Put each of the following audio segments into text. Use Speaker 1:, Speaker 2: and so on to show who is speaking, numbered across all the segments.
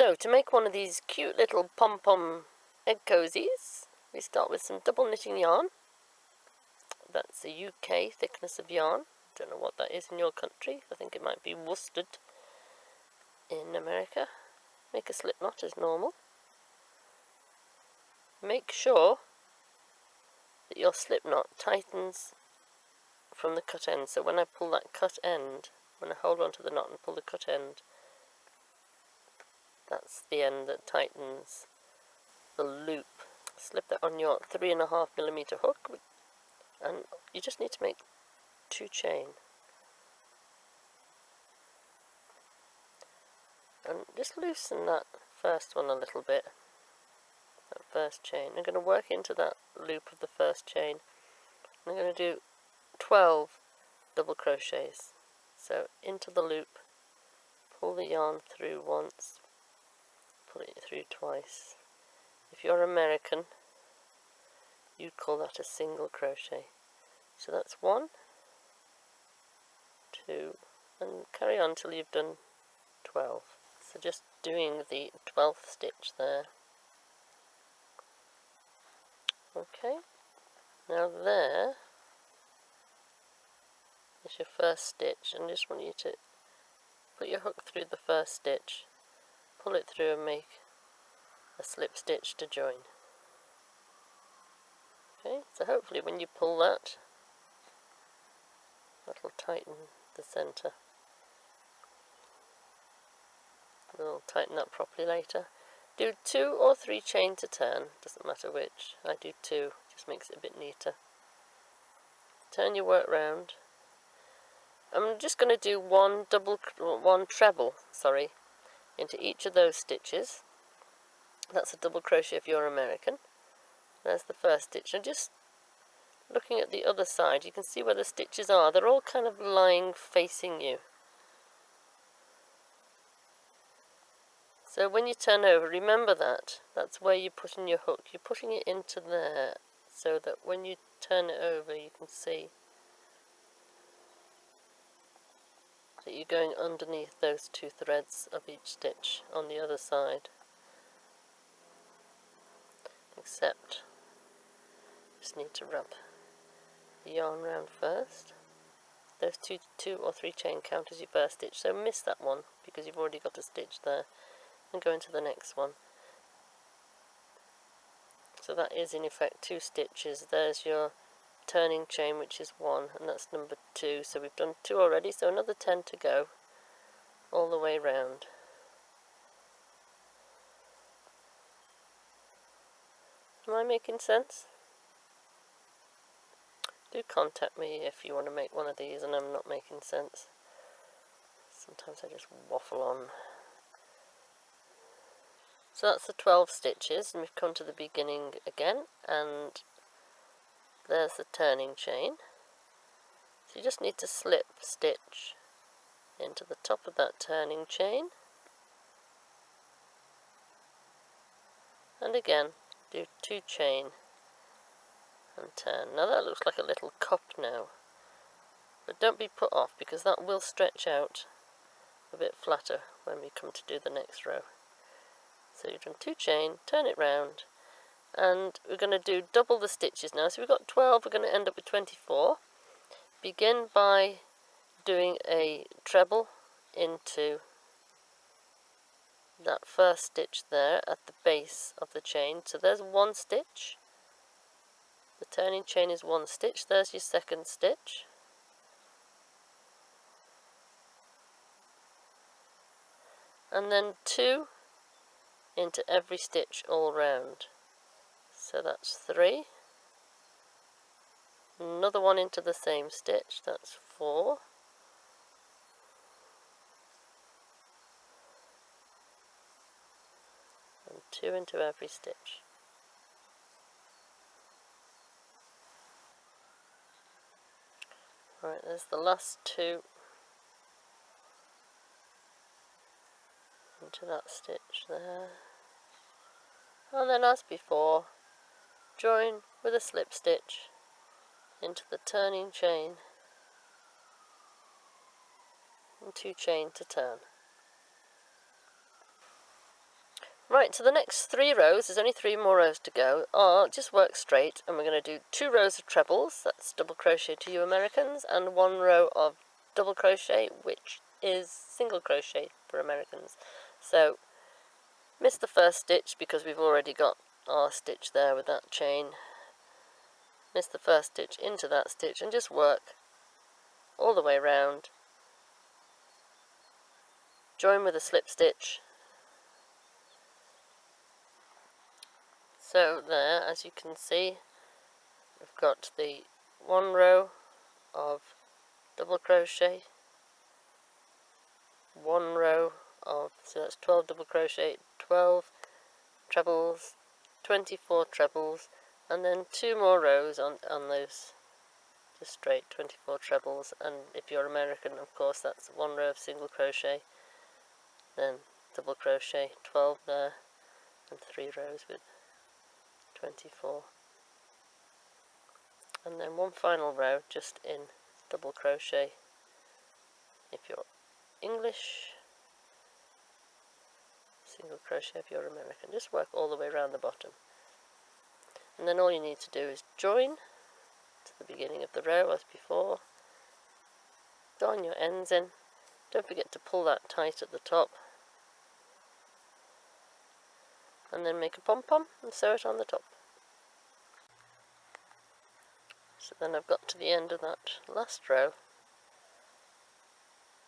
Speaker 1: So to make one of these cute little pom-pom egg cozies, we start with some double knitting yarn. That's a UK thickness of yarn. Don't know what that is in your country. I think it might be worsted in America. Make a slip knot as normal. Make sure that your slip knot tightens from the cut end. So when I pull that cut end, when I hold onto the knot and pull the cut end, that's the end that tightens the loop. Slip that on your 3.5mm hook, and you just need to make 2 chain. And just loosen that first one a little bit, that first chain. I'm going to work into that loop of the first chain. I'm going to do 12 double crochets. So into the loop, pull the yarn through once, pull it through twice. If you're American, you'd call that a single crochet. So that's 1, 2, and carry on till you've done 12. So just doing the 12th stitch there. Okay, now there is your first stitch, and just want you to put your hook through the first stitch, pull it through and make a slip stitch to join. Okay, so hopefully when you pull that, that'll tighten the centre. We'll tighten that properly later. Do 2 or 3 chain to turn, doesn't matter which. I do 2, just makes it a bit neater. Turn your work round. I'm just going to do one treble, into each of those stitches. That's a double crochet if you're American. There's the first stitch. And just looking at the other side, you can see where the stitches are. They're all kind of lying facing you. So when you turn over, remember that. That's where you're putting your hook. You're putting it into there so that when you turn it over, you can see that you're going underneath those 2 threads of each stitch on the other side. Except, just need to wrap the yarn round first. Those 2 or 3 chain count as your first stitch, so miss that one because you've already got a stitch there, and go into the next one. So that is in effect 2 stitches. There's your turning chain, which is 1, and that's number 2. So we've done 2 already, so another 10 to go all the way round. Am I making sense? Do contact me if you want to make one of these and I'm not making sense. Sometimes I just waffle on. So that's the 12 stitches, and we've come to the beginning again, and there's the turning chain. So you just need to slip stitch into the top of that turning chain, and again do 2 chain and turn. Now that looks like a little cup now, but don't be put off because that will stretch out a bit flatter when we come to do the next row. So you've done 2 chain, turn it round, and we're going to do double the stitches now. So we've got 12, we're going to end up with 24. Begin by doing a treble into that first stitch there at the base of the chain. So there's 1 stitch. The turning chain is 1 stitch. There's your second stitch. And then 2 into every stitch all round. So that's 3. Another 1 into the same stitch, that's 4. And 2 into every stitch. Right, there's the last 2 into that stitch there. And then as before, join with a slip stitch into the turning chain and 2 chain to turn. Right, so the next 3 rows, there's only 3 more rows to go, are just work straight, and we're going to do 2 rows of trebles, that's double crochet to you Americans, and 1 row of double crochet, which is single crochet for Americans. So miss the first stitch because we've already got our stitch there with that chain. Miss the first stitch into that stitch and just work all the way around. Join with a slip stitch. So there, as you can see, we've got the 1 row of double crochet, 1 row of, so that's 12 double crochet, 12 trebles, 24 trebles, and then 2 more rows on those, just straight 24 trebles. And if you're American, of course, that's 1 row of single crochet, then double crochet, 12 there, and 3 rows with 24. And then 1 final row just in double crochet if you're English, single crochet if you're American. Just work all the way around the bottom. And then all you need to do is join to the beginning of the row as before. Darn your ends in. Don't forget to pull that tight at the top. And then make a pom-pom and sew it on the top. So then I've got to the end of that last row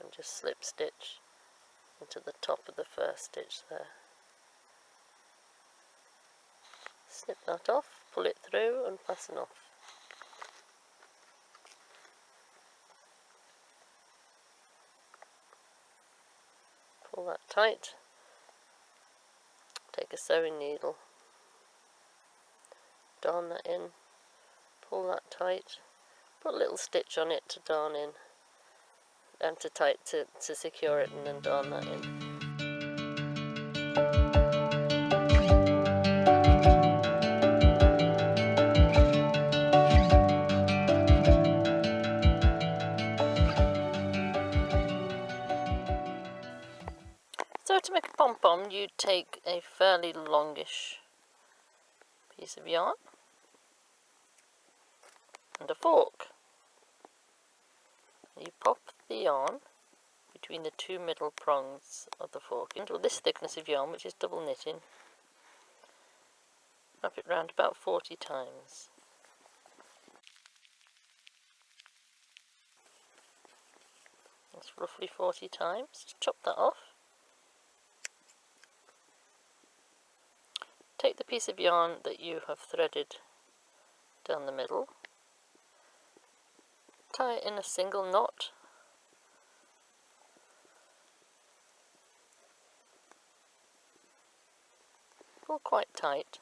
Speaker 1: and just slip stitch into the top of the first stitch there. Snip that off, pull it through and fasten off. Pull that tight. Take a sewing needle, darn that in, pull that tight, put a little stitch on it to darn in, and to secure it, and then darn that in. So to make a pom-pom, you take a fairly longish piece of yarn and a fork. You pop the yarn between the 2 middle prongs of the fork into this thickness of yarn, which is double knitting. Wrap it round about 40 times. That's roughly 40 times. Just chop that off. Take the piece of yarn that you have threaded down the middle, tie it in a single knot, pull quite tight,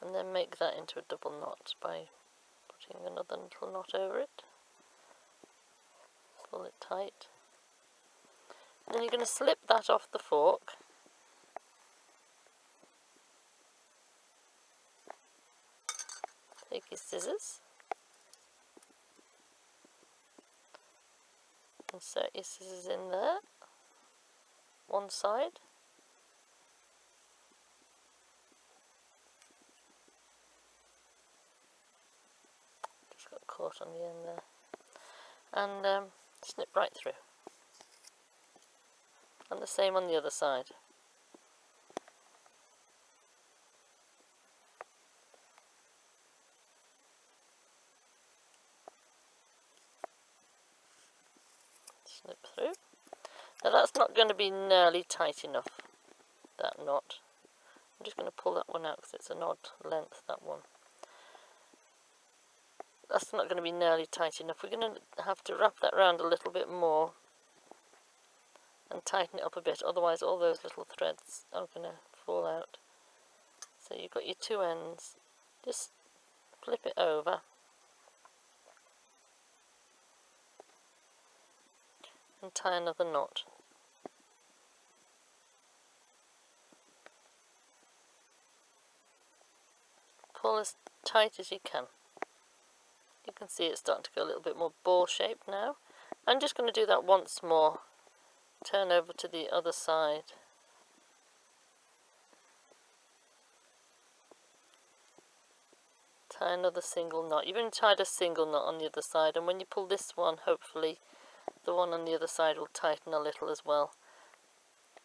Speaker 1: and then make that into a double knot by putting another little knot over it. Pull it tight. Then you're going to slip that off the fork. Take your scissors, insert your scissors in there, one side, just got caught on the end there, and snip right through, and the same on the other side. Snip through. Now that's not going to be nearly tight enough, that knot. I'm just going to pull that one out because it's an odd length, that one. That's not going to be nearly tight enough. We're going to have to wrap that round a little bit more and tighten it up a bit, otherwise all those little threads are going to fall out. So you've got your 2 ends, just flip it over and tie another knot. Pull as tight as you can. You can see it's starting to go a little bit more ball shaped now. I'm just going to do that once more turn over to the other side. Tie another single knot. You've only tied a single knot on the other side, and when you pull this one, hopefully the one on the other side will tighten a little as well.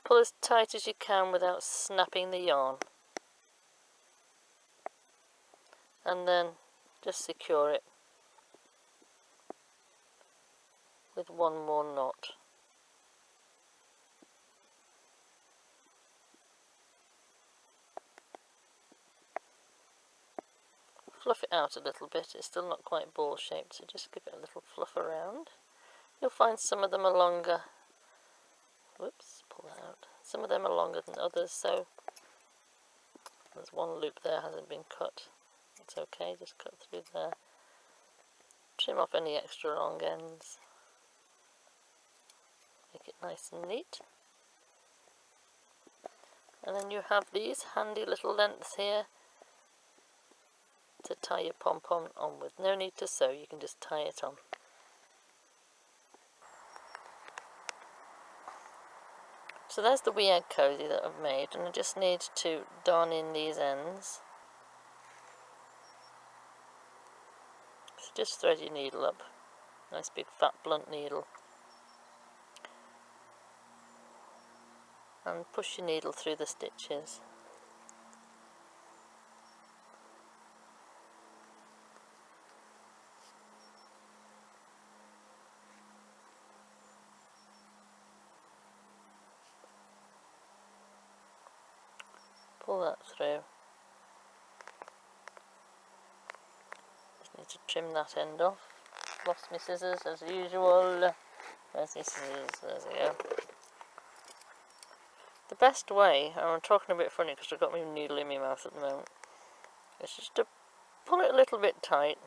Speaker 1: Pull as tight as you can without snapping the yarn, and then just secure it with one more knot. Fluff it out a little bit. It's still not quite ball shaped, so just give it a little fluff around. You'll find some of them are longer. Whoops, pull that out. Some of them are longer than others, so there's one loop there hasn't been cut. It's okay, just cut through there. Trim off any extra long ends. Make it nice and neat. And then you have these handy little lengths here to tie your pom-pom on with. No need to sew, you can just tie it on. So there's the wee egg cosy that I've made, and I just need to darn in these ends. So just thread your needle up, nice big fat blunt needle, and push your needle through the stitches. Pull that through. Just need to trim that end off. Lost my scissors as usual. There's the scissors, there we go. The best way, and I'm talking a bit funny because I've got my needle in my mouth at the moment, is just to pull it a little bit tight,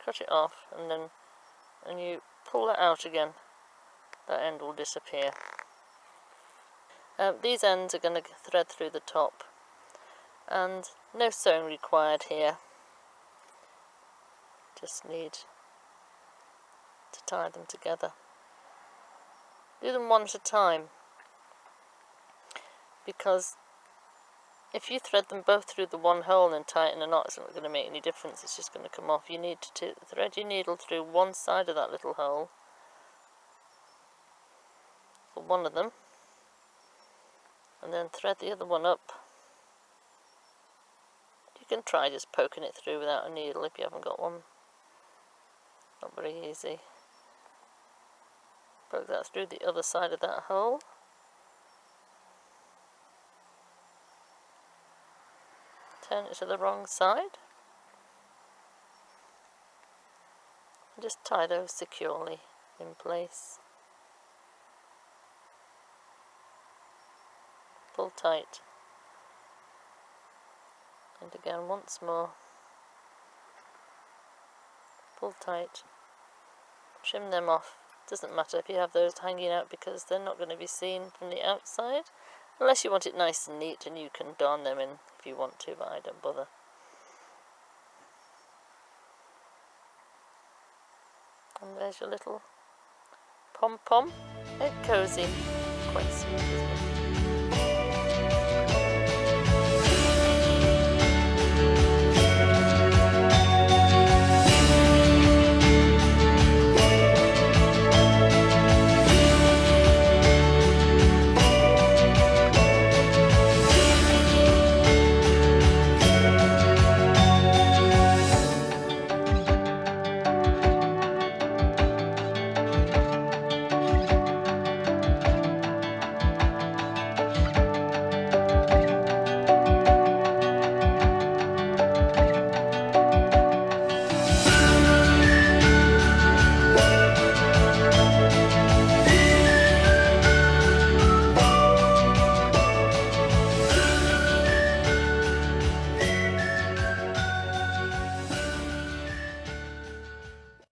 Speaker 1: cut it off, and then you pull that out again, that end will disappear. These ends are going to thread through the top, and no sewing required here, just need to tie them together. Do them one at a time, because if you thread them both through the one hole and tie it in a knot, it's not going to make any difference, it's just going to come off. You need to thread your needle through one side of that little hole for one of them, and then thread the other one up. You can try just poking it through without a needle if you haven't got one. Not very easy. Poke that through the other side of that hole. Turn it to the wrong side. And just tie those securely in place. Pull tight. And again once more. Pull tight. Trim them off. Doesn't matter if you have those hanging out because they're not going to be seen from the outside. Unless you want it nice and neat, and you can darn them in if you want to, but I don't bother. And there's your little pom-pom egg cosy. Quite sweet, isn't it?